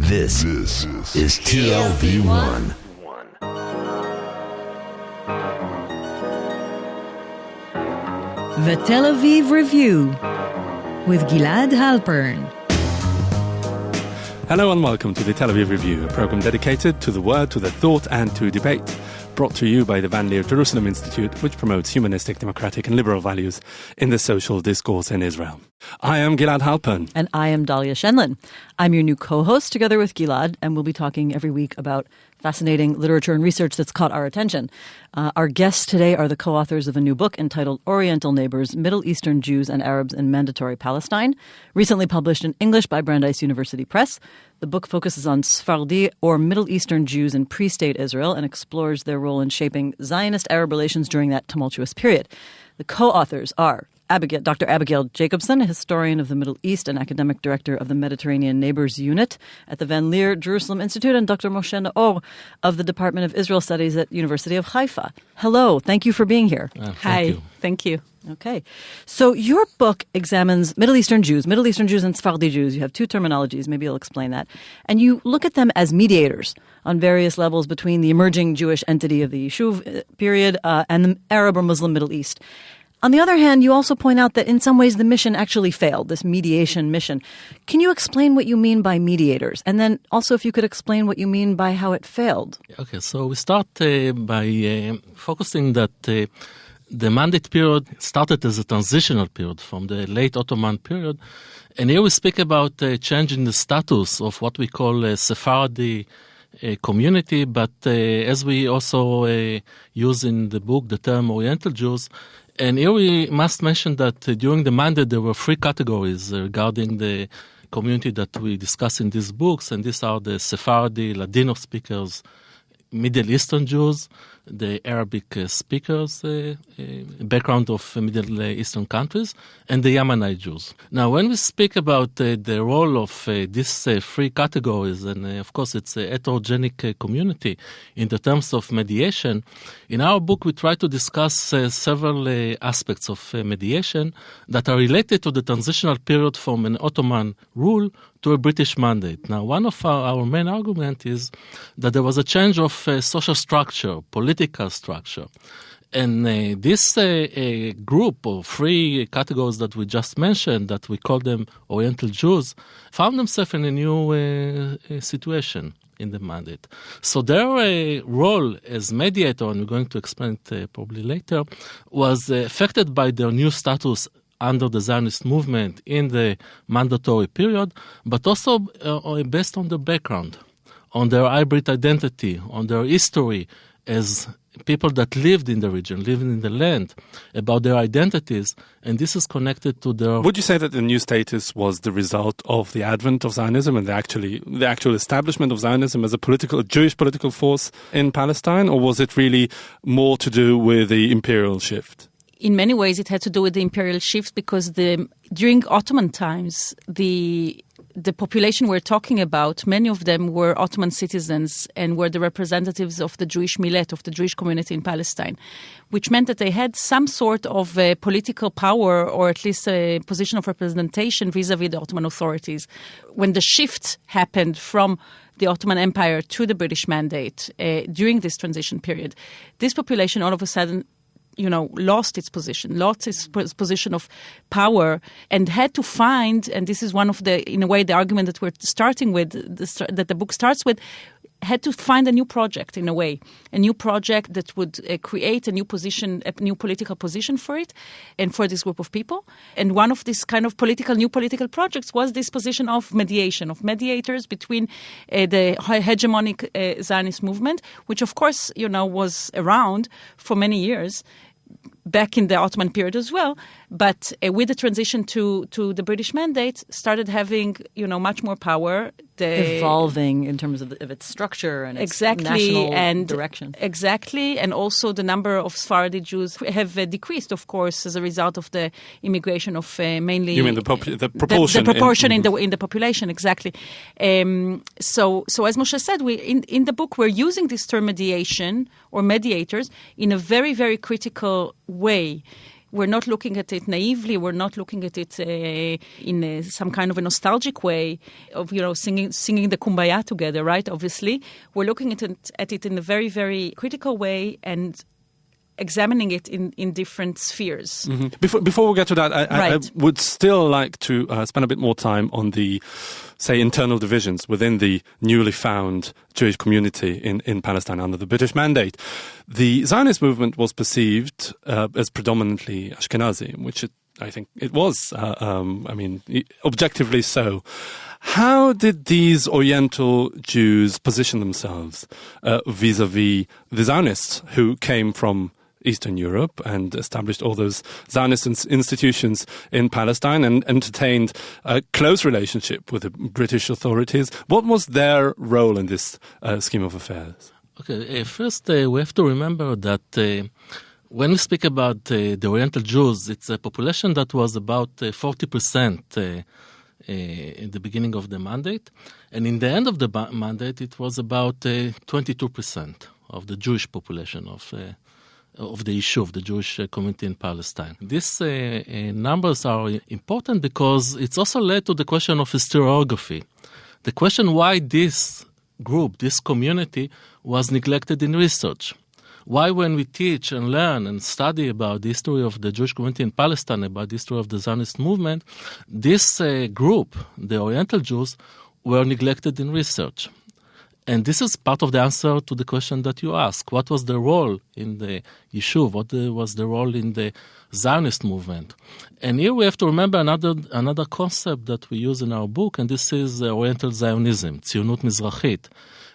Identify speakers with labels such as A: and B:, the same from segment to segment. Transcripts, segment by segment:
A: This is TLV1.
B: The Tel Aviv Review with Gilad Halpern.
C: Hello and welcome to the Tel Aviv Review, a program dedicated to the word, to the thought and to debate. Brought to you by the Leer Jerusalem Institute, which promotes humanistic, democratic and liberal values in the social discourse in Israel. I am Gilad Halpern.
B: And I am Dalia Shenlin. I'm your new co-host together with Gilad, and we'll be talking every week about fascinating literature and research that's caught our attention. Our guests today are the co-authors of a new book entitled Oriental Neighbors, Middle Eastern Jews and Arabs in Mandatory Palestine, recently published in English by Brandeis University Press. The book focuses on Sephardi or Middle Eastern Jews in pre-state Israel and explores their role in shaping Zionist-Arab relations during that tumultuous period. The co-authors are Dr. Abigail Jacobson, a historian of the Middle East and academic director of the Mediterranean Neighbors Unit at the Leer Jerusalem Institute, and Dr. Moshe Naor of the Department of Israel Studies at University of Haifa. Hello, thank you for being here.
D: Thank you.
B: Okay. So your book examines Middle Eastern Jews and Sephardi Jews. You have two terminologies. Maybe you'll explain that. And you look at them as mediators on various levels between the emerging Jewish entity of the Yishuv period and the Arab or Muslim Middle East. On the other hand, you also point out that in some ways the mission actually failed, this mediation mission. Can you explain what you mean by mediators? And then also if you could explain what you mean by how it failed.
D: Okay, so we start by focusing that the Mandate period started as a transitional period from the late Ottoman period. And here we speak about changing the status of what we call a Sephardi community, but as we also use in the book the term Oriental Jews. And here we must mention that during the Mandate there were three categories regarding the community that we discuss in these books, and these are the Sephardi, Ladino speakers, Middle Eastern Jews, the Arabic speakers, background of Middle Eastern countries, and the Yemenite Jews. Now, when we speak about the role of these three categories, and of course it's a heterogenic community in the terms of mediation, in our book we try to discuss several aspects of mediation that are related to the transitional period from an Ottoman rule to a British mandate. Now, one of our main arguments is that there was a change of social structure, political structure. And this group of three categories that we just mentioned, that we call them Oriental Jews, found themselves in a new situation in the mandate. So their role as mediator, and we're going to explain it probably later, was affected by their new status under the Zionist movement in the mandatory period, but also based on their background, on their hybrid identity, on their history as people that lived in the region, living in the land, about their identities, and this is connected to their...
C: Would you say that the new status was the result of the advent of Zionism and the actual establishment of Zionism as a Jewish political force in Palestine, or was it really more to do with the imperial shift?
E: In many ways, it had to do with the imperial shift because during Ottoman times, the population we're talking about, many of them were Ottoman citizens and were the representatives of the Jewish millet, of the Jewish community in Palestine, which meant that they had some sort of political power or at least a position of representation vis-a-vis the Ottoman authorities. When the shift happened from the Ottoman Empire to the British Mandate during this transition period, this population all of a sudden lost its position of power and had to find, and this is one of in a way, the argument that we're starting with, that the book starts with, had to find a new project in a way, a new project that would create a new position, a new political position for it and for this group of people. And one of these kind of new political projects was this position of mediation, of mediators between the hegemonic Zionist movement, which of course, was around for many years, back in the Ottoman period as well, but with the transition to the British Mandate, started having, much more power.
B: Evolving in terms of its structure and its national direction.
E: Exactly, and also the number of Sephardi Jews have decreased, of course, as a result of the immigration of mainly...
C: You mean the proportion?
E: The proportion in the population, exactly. So as Moshe said, in the book we're using this term mediation or mediators in a very, very critical way. we're not looking at it naively. We're not looking at it in some kind of a nostalgic way of, singing the Kumbaya together, right? Obviously, we're looking at it in a very, very critical way and examining it in different spheres.
C: Mm-hmm. Before we get to that, I would still like to spend a bit more time on the, say, internal divisions within the newly found Jewish community in Palestine under the British mandate. The Zionist movement was perceived as predominantly Ashkenazi, which I think it was, objectively so. How did these Oriental Jews position themselves vis-a-vis the Zionists who came from Eastern Europe and established all those Zionist institutions in Palestine and entertained a close relationship with the British authorities? What was their role in this scheme of affairs?
D: Okay, first we have to remember that when we speak about the Oriental Jews, it's a population that was about 40% in the beginning of the mandate. And in the end of the mandate, it was about 22% of the Jewish population of the Yishuv, the Jewish community in Palestine. These numbers are important because it's also led to the question of historiography. The question why this group, this community, was neglected in research. Why when we teach and learn and study about the history of the Jewish community in Palestine, about the history of the Zionist movement, this group, the Oriental Jews, were neglected in research. And this is part of the answer to the question that you ask. What was the role in the Yishuv? What was the role in the Zionist movement? And here we have to remember another concept that we use in our book, and this is Oriental Zionism, Tzionut Mizrachit.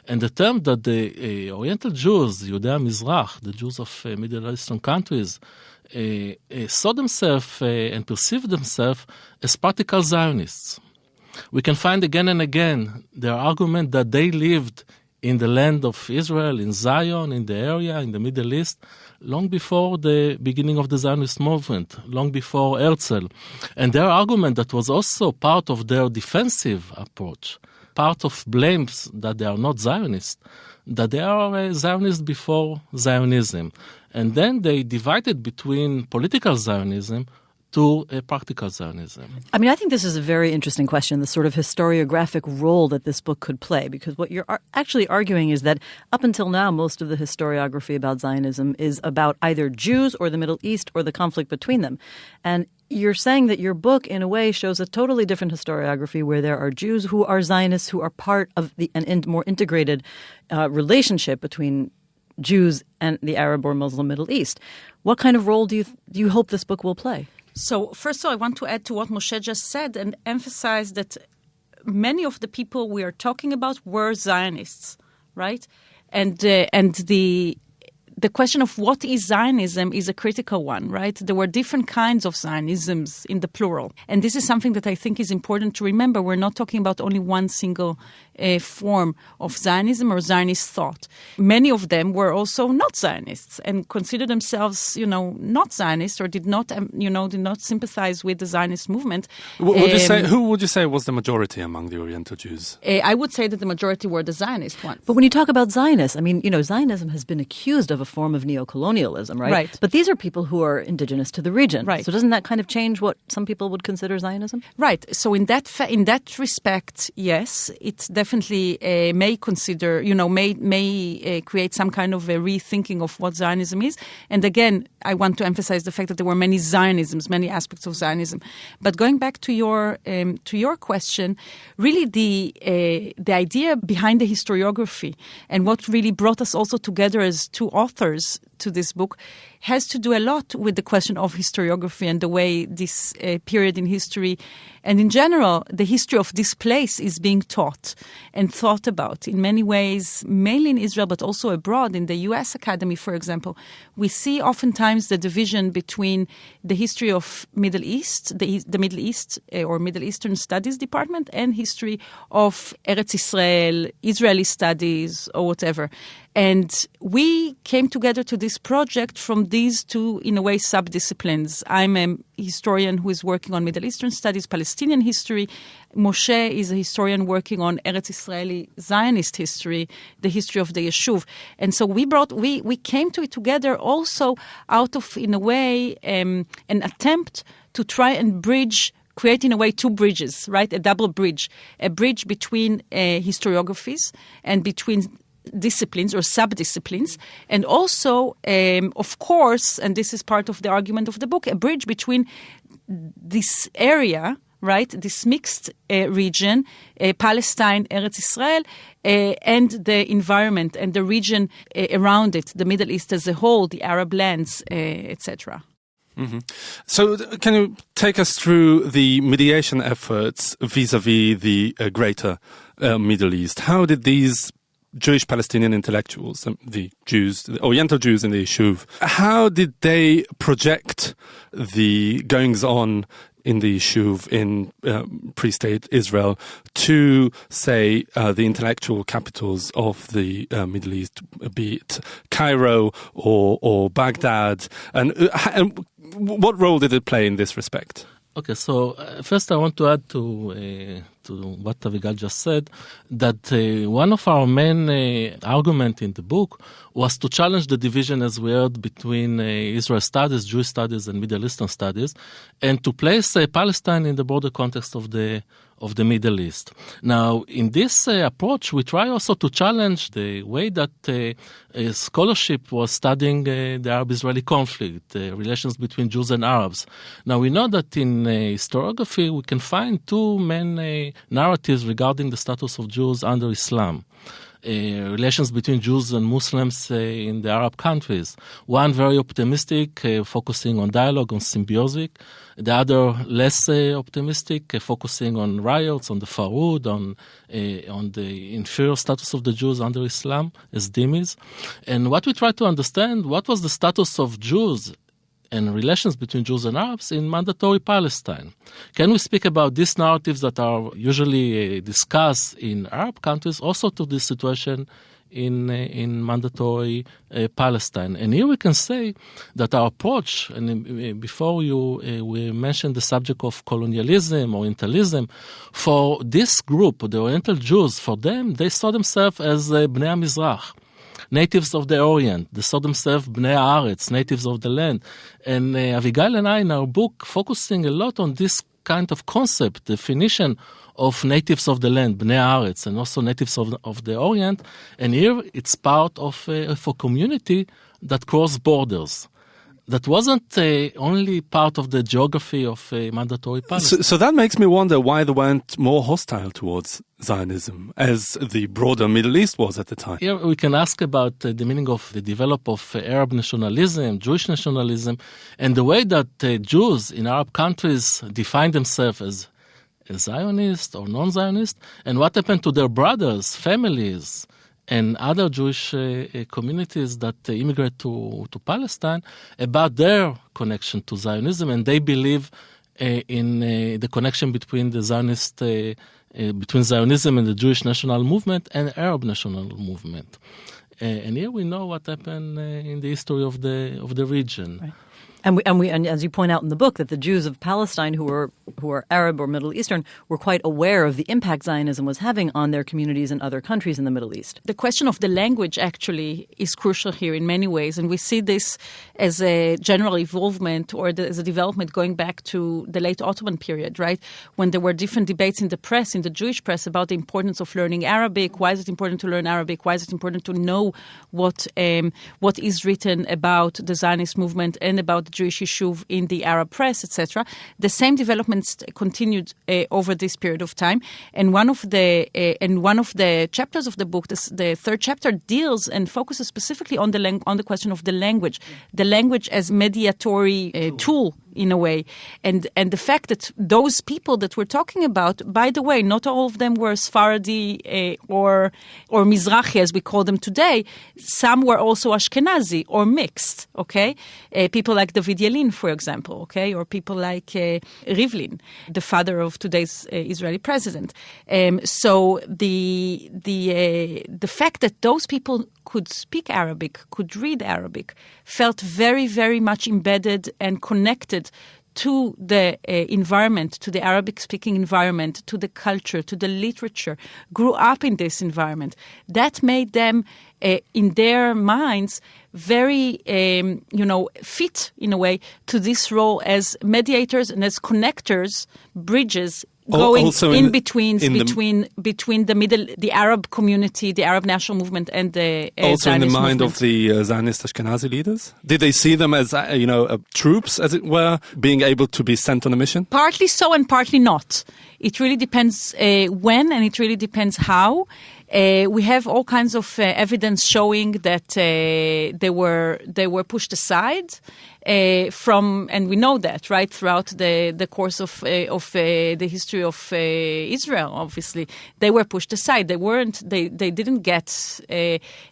D: And the term that the Oriental Jews, Yudei Mizrach, the Jews of Middle Eastern countries, saw themselves and perceived themselves as practical Zionists. We can find again and again their argument that they lived in the land of Israel, in Zion, in the area, in the Middle East, long before the beginning of the Zionist movement, long before Herzl. And their argument that was also part of their defensive approach, part of blames that they are not Zionists, that they are Zionists before Zionism. And then they divided between political Zionism to a practical Zionism.
B: I mean, I think this is a very interesting question, the sort of historiographic role that this book could play, because what you're actually arguing is that up until now, most of the historiography about Zionism is about either Jews or the Middle East or the conflict between them. And you're saying that your book, in a way, shows a totally different historiography where there are Jews who are Zionists who are part of an more integrated relationship between Jews and the Arab or Muslim Middle East. What kind of role do you hope this book will play?
E: So, first of all, I want to add to what Moshe just said and emphasize that many of the people we are talking about were Zionists, right? And the question of what is Zionism is a critical one, right? There were different kinds of Zionisms in the plural. And this is something that I think is important to remember. We're not talking about only one single form of Zionism or Zionist thought. Many of them were also not Zionists and considered themselves, not Zionists or did not sympathize with the Zionist movement.
C: Who would you say was the majority among the Oriental Jews?
E: I would say that the majority were the Zionist ones.
B: But when you talk about Zionists, I mean, Zionism has been accused of a form of neocolonialism, right?
E: Right.
B: But these are people who are indigenous to the region.
E: Right.
B: So doesn't that kind of change what some people would consider Zionism?
E: Right. So in that respect, yes, it definitely may consider, may create some kind of a rethinking of what Zionism is. And again, I want to emphasize the fact that there were many Zionisms, many aspects of Zionism. But going back to your question, really the idea behind the historiography and what really brought us also together as two authors to this book has to do a lot with the question of historiography and the way this period in history and in general the history of this place is being taught and thought about in many ways, mainly in Israel but also abroad. In the US Academy, for example, we see oftentimes the division between the history of Middle East, the Middle East or Middle Eastern Studies Department and history of Eretz Israel, Israeli studies or whatever. And we came together to this this project from these two, in a way, sub-disciplines. I'm a historian who is working on Middle Eastern studies, Palestinian history. Moshe is a historian working on Eretz Israeli Zionist history, the history of the Yeshuv. And so we came to it together also out of, in a way, an attempt to try and create in a way two bridges, right? A double bridge. A bridge between historiographies and between disciplines or sub-disciplines, and also, of course, and this is part of the argument of the book, a bridge between this area, right, this mixed region, Palestine, Eretz Israel, and the environment and the region around it, the Middle East as a whole, the Arab lands, etc.
C: Mm-hmm. So can you take us through the mediation efforts vis-a-vis the greater Middle East? How did these Jewish Palestinian intellectuals, the Jews, the Oriental Jews in the Yishuv, how did they project the goings-on in the Yishuv in pre-state Israel to, say, the intellectual capitals of the Middle East, be it Cairo or Baghdad? And what role did it play in this respect?
D: Okay, so first I want to add to what Abigail just said, that one of our main argument in the book was to challenge the division, as we heard, between Israel studies, Jewish studies, and Middle Eastern studies, and to place Palestine in the broader context of the Middle East. Now, in this approach, we try also to challenge the way that scholarship was studying the Arab-Israeli conflict, relations between Jews and Arabs. Now, we know that in historiography, we can find two main narratives regarding the status of Jews under Islam. Relations between Jews and Muslims in the Arab countries. One very optimistic, focusing on dialogue, on symbiosis. The other less optimistic, focusing on riots, on the Farud, on the inferior status of the Jews under Islam as dhimmis. And what we try to understand, what was the status of Jews and relations between Jews and Arabs in Mandatory Palestine? Can we speak about these narratives that are usually discussed in Arab countries also to this situation in Mandatory Palestine? And here we can say that our approach, and before we mentioned the subject of colonialism, Orientalism, for this group, the Oriental Jews, for them, they saw themselves as Bnei HaMizrach, natives of the Orient. They saw themselves Bnei Haaretz, natives of the land. And Abigail and I, in our book, focusing a lot on this kind of concept, definition of natives of the land, Bnei Haaretz, and also natives of the Orient. And here it's part of a community that cross borders. That wasn't only part of the geography of Mandatory Palestine.
C: So that makes me wonder why they weren't more hostile towards Zionism, as the broader Middle East was at the time.
D: Here we can ask about the meaning of the development of Arab nationalism, Jewish nationalism, and the way that Jews in Arab countries define themselves as Zionist or non-Zionist, and what happened to their brothers, families, and other Jewish communities that immigrate to Palestine about their connection to Zionism, and they believe in the connection between the Zionist, between Zionism and the Jewish national movement and Arab national movement. And here we know what happened in the history of the region.
B: Right. And as you point out in the book, that the Jews of Palestine who were Arab or Middle Eastern were quite aware of the impact Zionism was having on their communities in other countries in the Middle East.
E: The question of the language actually is crucial here in many ways, and we see this as a general evolvement or as a development going back to the late Ottoman period, right? When there were different debates in the press, in the Jewish press, about the importance of learning Arabic. Why is it important to learn Arabic? Why is it important to know what is written about the Zionist movement and about the Jewish Yishuv in the Arab press, etc. The same developments continued over this period of time, and one of the chapters of the book, the third chapter, deals and focuses specifically on the question of the language as mediatory tool in a way. And the fact that those people that we're talking about, by the way, not all of them were Sephardi or Mizrahi, as we call them today. Some were also Ashkenazi or mixed, okay? People like David Yelin, for example, okay? Or people like Rivlin, the father of today's Israeli president. So the fact that those people could speak Arabic, could read Arabic, felt very, very much embedded and connected to the environment, to the Arabic-speaking environment, to the culture, to the literature, grew up in this environment. That made them, in their minds, very, fit, in a way, to this role as mediators and as connectors, bridges, going in between the Arab community, the Arab national movement, and the
C: also
E: Zionist
C: in the mind
E: movement.
C: of the Zionist Ashkenazi leaders. Did they see them as troops, as it were, being able to be sent on a mission?
E: Partly so and partly not. It really depends when, and it really depends how. We have all kinds of evidence showing that they were pushed aside and we know that, right, throughout the course of the history of Israel. Obviously, they were pushed aside. They didn't get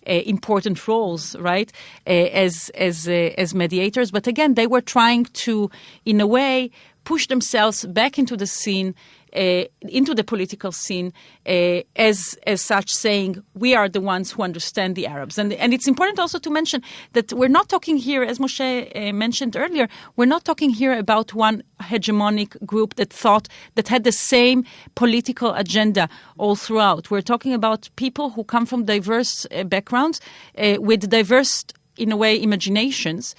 E: important roles, right, as mediators. But again, they were trying to, in a way, push themselves back into the scene. Into the political scene as such, saying we are the ones who understand the Arabs. And it's important also to mention that we're not talking here, as Moshe mentioned earlier, we're not talking here about one hegemonic group that had the same political agenda all throughout. We're talking about people who come from diverse backgrounds with diverse, in a way, imaginations.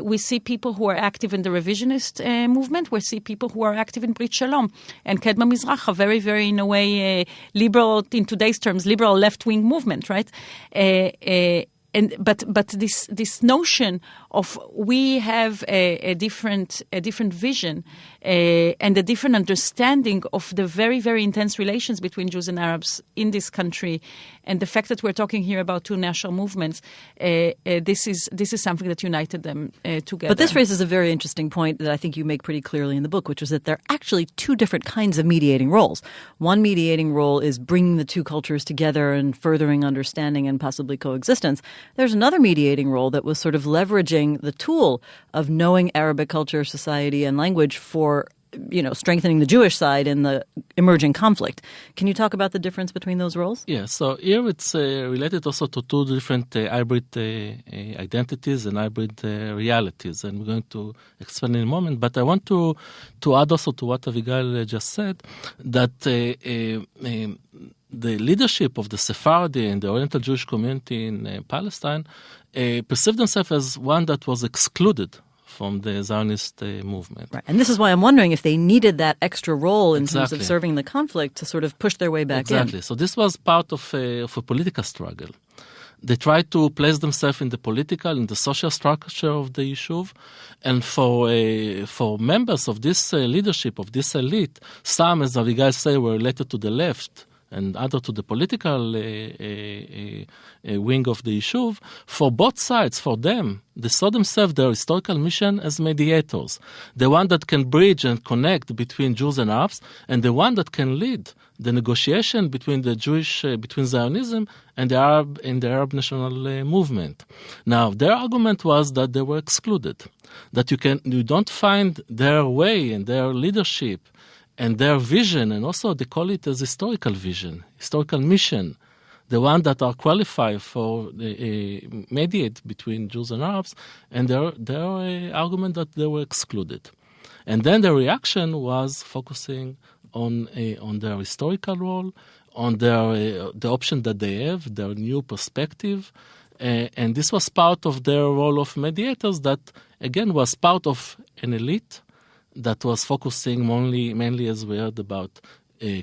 E: We see people who are active in the revisionist movement. We see people who are active in Brit Shalom and Kedma Mizrach, a very, very, in a way, liberal, in today's terms, liberal left-wing movement, right? But this notion of we have a different vision and a different understanding of the very, very intense relations between Jews and Arabs in this country, and the fact that we're talking here about two national movements, this is something that united them together.
B: But this raises a very interesting point that I think you make pretty clearly in the book, which is that there are actually two different kinds of mediating roles. One mediating role is bringing the two cultures together and furthering understanding and possibly coexistence. There's another mediating role that was sort of leveraging the tool of knowing Arabic culture, society, and language for, strengthening the Jewish side in the emerging conflict. Can you talk about the difference between those roles?
D: Yeah, so here it's related also to two different hybrid identities and hybrid realities, and we're going to explain in a moment. But I want to add also to what Abigail just said, that the leadership of the Sephardi and the Oriental Jewish community in Palestine perceived themselves as one that was excluded from the Zionist movement.
B: Right. And this is why I'm wondering if they needed that extra role in terms of serving the conflict to sort of push their way back in.
D: Exactly. So this was part of a political struggle. They tried to place themselves in the political, in the social structure of the Yishuv. And for members of this leadership, of this elite, some, as Abigail said, were related to the left, and other to the political wing of the Yishuv. For both sides, for them, they saw themselves, their historical mission, as mediators. The one that can bridge and connect between Jews and Arabs, and the one that can lead the negotiation between the between Zionism and the Arab national movement. Now, their argument was that they were excluded, that you don't find their way and their leadership and their vision, and also they call it as historical vision, historical mission, the one that are qualified for mediate between Jews and Arabs, and their argument that they were excluded. And then the reaction was focusing on their historical role, on the option that they have, their new perspective, and this was part of their role of mediators that, again, was part of an elite that was focusing mainly, as we heard, about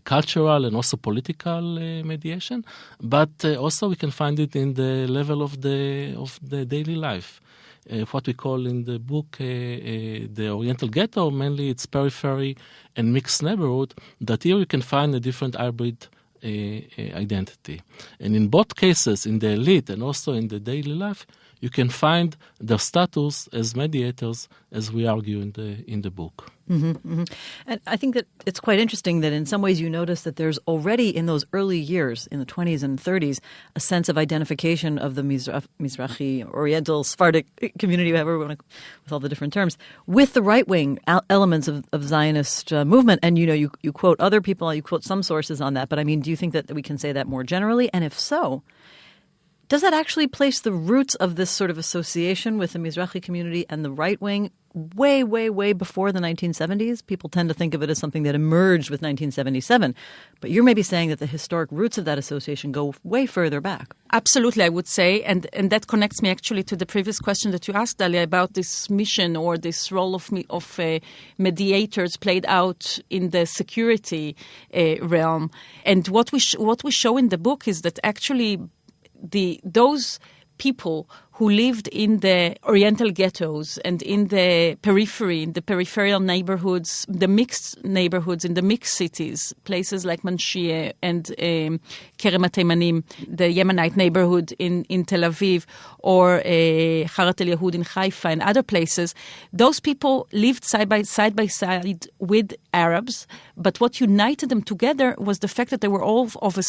D: cultural and also political mediation, but also we can find it in the level of the daily life. What we call in the book the Oriental Ghetto, mainly it's periphery and mixed neighborhood, that here you can find a different hybrid identity. And in both cases, in the elite and also in the daily life, you can find their status as mediators, as we argue in the book.
B: Mm-hmm, mm-hmm. And I think that it's quite interesting that in some ways you notice that there's already in those early years, in the 20s and 30s, a sense of identification of the Mizrahi, Oriental, Sephardic community, whatever we want to, with all the different terms, with the right-wing elements of Zionist movement. And, you quote other people, you quote some sources on that. But, I mean, do you think that we can say that more generally? And if so, does that actually place the roots of this sort of association with the Mizrahi community and the right wing way, way, way before the 1970s? People tend to think of it as something that emerged with 1977. But you're maybe saying that the historic roots of that association go way further back.
E: Absolutely, I would say. And that connects me actually to the previous question that you asked, Dalia, about this mission or this role of mediators played out in the security realm. And what we show in the book is that actually those people who lived in the Oriental ghettos and in the periphery, in the peripheral neighborhoods, the mixed neighborhoods, in the mixed cities, places like Manshia and Kerem HaTeimanim, the Yemenite neighborhood in Tel Aviv, or Harat El Yehud in Haifa and other places, those people lived side by side with Arabs, but what united them together was the fact that they were all of a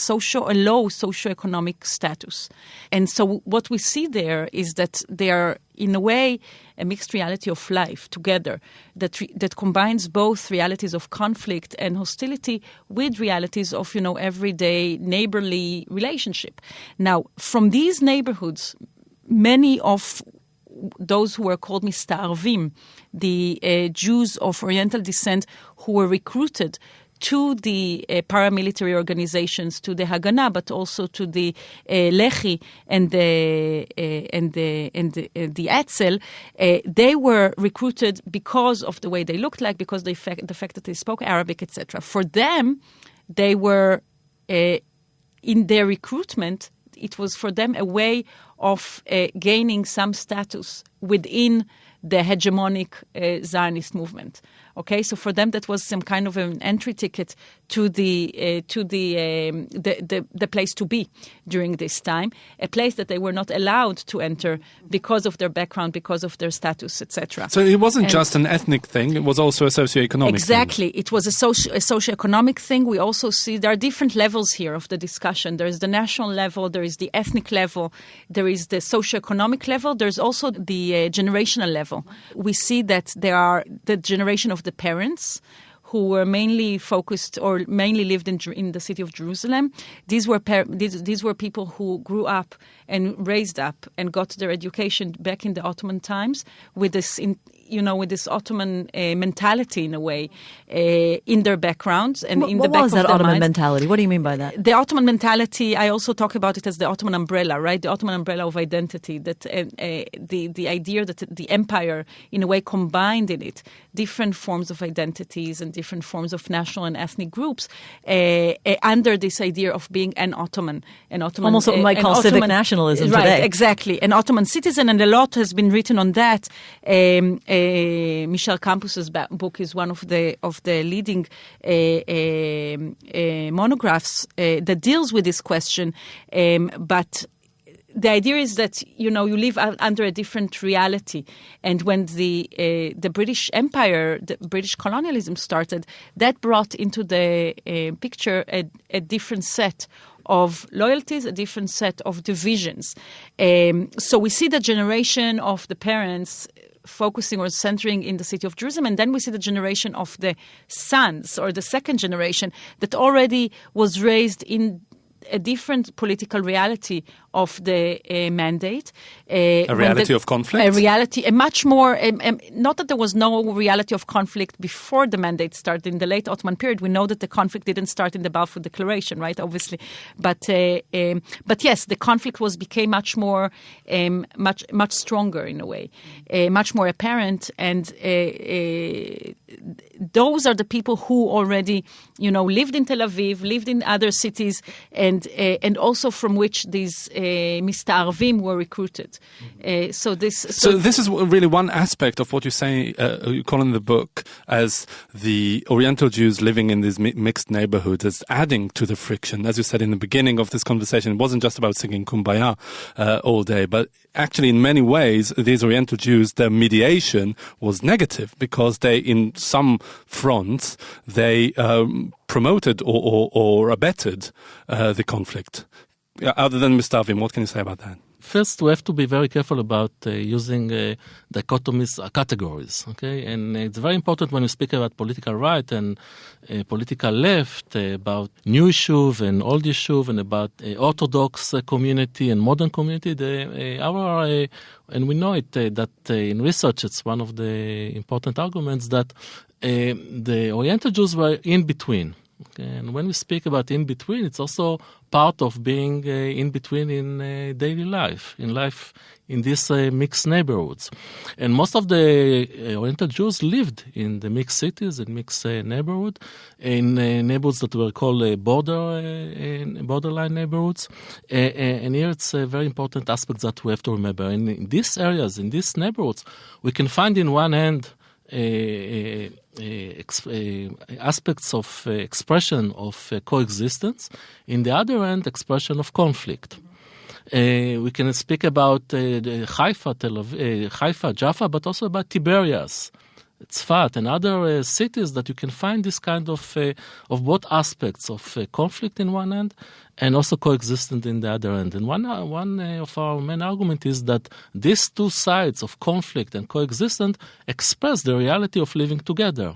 E: low socioeconomic status. And so what we see there is that they are, in a way, a mixed reality of life together that combines both realities of conflict and hostility with realities of, everyday neighborly relationship. Now, from these neighborhoods, many of those who were called Mista'arvim, the Jews of Oriental descent who were recruited to the paramilitary organizations, to the Haganah, but also to the Lehi and the Etzel, they were recruited because of the way they looked like, because the fact that they spoke Arabic, etc. For them, they were in their recruitment. It was for them a way of gaining some status within the hegemonic Zionist movement. Okay, so for them that was some kind of an entry ticket to the place to be during this time, a place that they were not allowed to enter because of their background, because of their status, etc.
C: So it wasn't just an ethnic thing; it was also a socioeconomic
E: exactly.
C: thing.
E: It was a socioeconomic thing. We also see there are different levels here of the discussion. There is the national level, there is the ethnic level, there is the socioeconomic level. There's also the generational level. We see that there are the generation of the parents who were mainly focused or mainly lived in the city of Jerusalem. These were people who grew up and raised up and got their education back in the Ottoman times with this with this Ottoman mentality in a way in their backgrounds and in the back of their minds. What was that
B: Ottoman mentality? What do you mean by that?
E: The Ottoman mentality, I also talk about it as the Ottoman umbrella, right? The Ottoman umbrella of identity, that the idea that the empire in a way combined in it different forms of identities and different forms of national and ethnic groups under this idea of being an Ottoman.
B: Almost what we might call civic nationalism
E: today.
B: Right,
E: exactly. An Ottoman citizen, and a lot has been written on that. Michel Campus's book is one of the leading monographs that deals with this question. But the idea is that you live under a different reality, and when the British Empire, the British colonialism started, that brought into the picture a different set of loyalties, a different set of divisions. So we see the generation of the parents focusing or centering in the city of Jerusalem, and then we see the generation of the sons, or the second generation, that already was raised in a different political reality of the mandate.
C: A reality of conflict?
E: A much more, not that there was no reality of conflict before the mandate started in the late Ottoman period. We know that the conflict didn't start in the Balfour Declaration, right, obviously. But yes, the conflict became much more, much stronger in a way, much more apparent. And those are the people who already, lived in Tel Aviv, lived in other cities, and and also from which these Mista'arvim were recruited. So this
C: is really one aspect of what you say, you call in the book as the Oriental Jews living in these mixed neighborhoods as adding to the friction. As you said in the beginning of this conversation, it wasn't just about singing Kumbaya all day, but actually in many ways, these Oriental Jews, their mediation was negative because they, in some fronts, they promoted or abetted the conflict. Other than Mista'arvim, what can you say about that?
D: First, we have to be very careful about using dichotomies, categories, okay? And it's very important when we speak about political right and political left, about new Yishuv and old Yishuv, and about Orthodox community and modern community. And we know it, that in research, it's one of the important arguments that the Oriental Jews were in between. Okay, and when we speak about in between, it's also part of being in between in daily life, in these mixed neighborhoods. And most of the Oriental Jews lived in the mixed cities and mixed neighborhood, in neighborhoods that were called borderline neighborhoods. And here it's a very important aspect that we have to remember. And in these areas, in these neighborhoods, we can find in one hand aspects of expression of coexistence, in the other hand, expression of conflict. We can speak about Haifa, Haifa, Jaffa, but also about Tiberias, Tzfat, and other cities that you can find this kind of both aspects of conflict in one end and also coexistent in the other end. And one of our main argument is that these two sides of conflict and coexistence express the reality of living together.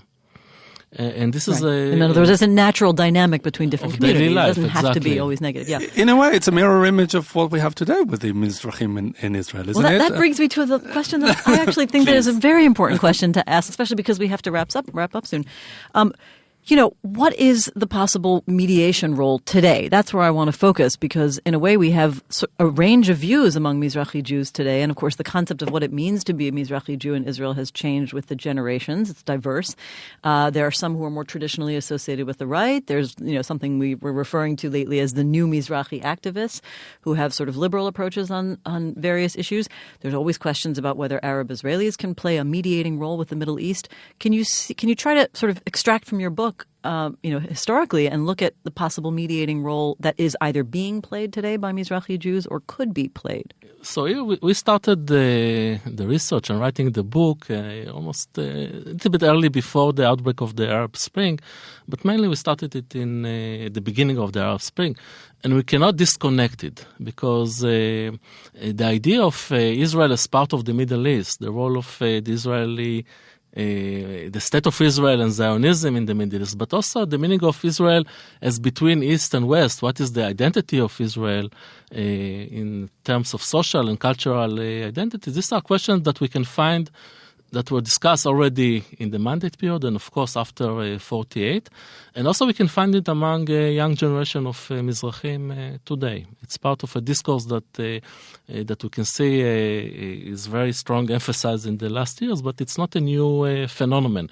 D: And this is
B: in other words, there's a natural dynamic between different communities.
D: Life,
B: it doesn't have to be always negative. Yeah.
C: In a way, it's a mirror image of what we have today with the Mizrahim in Israel, isn't it?
B: That brings me to the question that I actually think that is a very important question to ask, especially because we have to wrap up soon. What is the possible mediation role today? That's where I want to focus, because in a way we have a range of views among Mizrahi Jews today. And of course, the concept of what it means to be a Mizrahi Jew in Israel has changed with the generations. It's diverse. There are some who are more traditionally associated with the right. There's, something we were referring to lately as the new Mizrahi activists who have sort of liberal approaches on various issues. There's always questions about whether Arab Israelis can play a mediating role with the Middle East. Can you try to sort of extract from your book historically, and look at the possible mediating role that is either being played today by Mizrahi Jews or could be played?
D: So here we started the research and writing the book almost a little bit early before the outbreak of the Arab Spring, but mainly we started it in the beginning of the Arab Spring. And we cannot disconnect it, because the idea of Israel as part of the Middle East, the role of the Israeli the state of Israel and Zionism in the Middle East, but also the meaning of Israel as between East and West. What is the identity of Israel in terms of social and cultural identity? These are questions that we can find that were discussed already in the mandate period and, of course, after 48. And also we can find it among a young generation of Mizrahim today. It's part of a discourse that we can see is very strong, emphasized in the last years, but it's not a new phenomenon.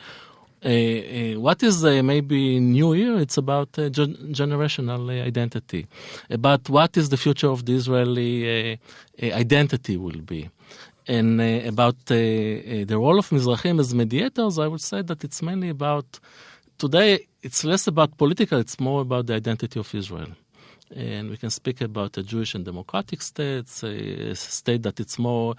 D: What is maybe new here? It's about generational identity, about what is the future of the Israeli identity will be. And about the role of Mizrahim as mediators, I would say that it's mainly about, today, it's less about political, it's more about the identity of Israel. And we can speak about a Jewish and democratic state, a state that it's more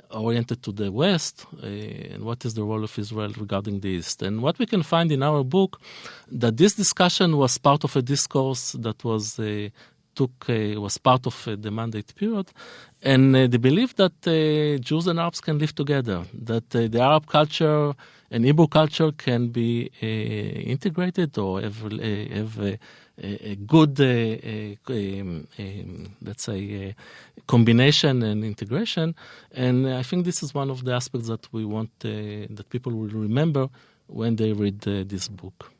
D: oriented to the West, and what is the role of Israel regarding the East. And what we can find in our book, that this discussion was part of a discourse that was part of the mandate period, and the belief that Jews and Arabs can live together, that the Arab culture and Hebrew culture can be integrated or have a good, let's say, combination and integration. And I think this is one of the aspects that we want that people will remember when they read this book.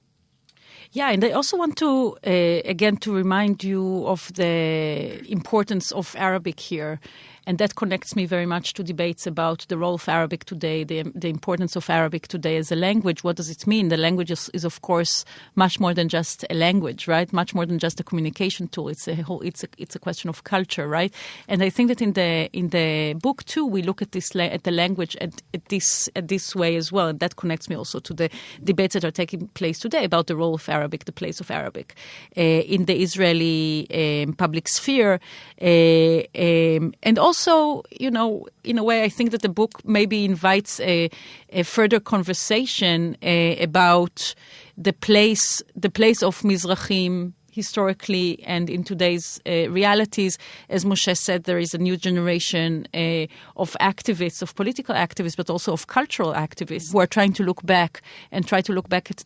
E: Yeah, and I also want to, again, to remind you of the importance of Arabic here. And that connects me very much to debates about the role of Arabic today, the importance of Arabic today as a language. What does it mean? The language is of course, much more than just a language, right? Much more than just a communication tool. It's a question of culture, right? And I think that in the book too, we look at at the language at this way as well, and that connects me also to the debates that are taking place today about the role of Arabic, the place of Arabic in the Israeli public sphere, and also, in a way, I think that the book maybe invites a further conversation about the place of Mizrahim historically and in today's realities. As Moshe said, there is a new generation of activists, of political activists, but also of cultural activists who are trying to look back at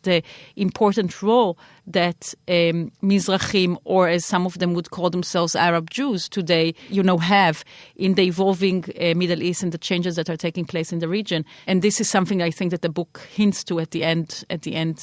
E: the important role that Mizrahim, or as some of them would call themselves, Arab Jews today, have in the evolving Middle East and the changes that are taking place in the region. And this is something I think that the book hints to at the end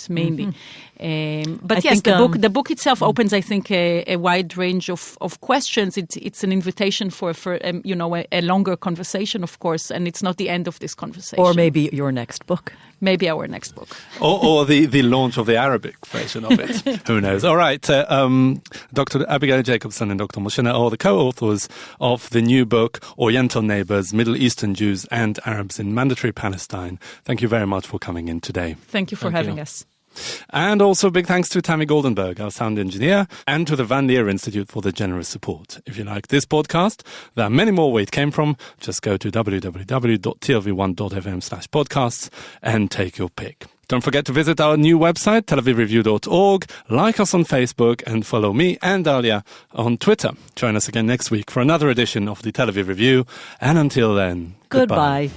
E: mainly. Mm-hmm. But yes, the book itself opens, I think, a wide range of questions. It's an invitation for a longer conversation, of course, and it's not the end of this conversation.
B: Or maybe your next book.
E: Maybe our next book.
C: Or the launch of the Arabic version of it. Who knows? All right. Dr. Abigail Jacobson and Dr. Moshe Naor, the co-authors of the new book, Oriental Neighbors, Middle Eastern Jews and Arabs in Mandatory Palestine. Thank you very much for coming in today.
E: Thank you for having us.
C: And also big thanks to Tammy Goldenberg, our sound engineer, and to the Van Leer Institute for their generous support. If you like this podcast, there are many more where it came from. Just go to www.tlv1.fm/podcasts and take your pick. Don't forget to visit our new website, telavivreview.org, like us on Facebook, and follow me and Dalia on Twitter. Join us again next week for another edition of the Tel Aviv Review. And until then,
B: goodbye.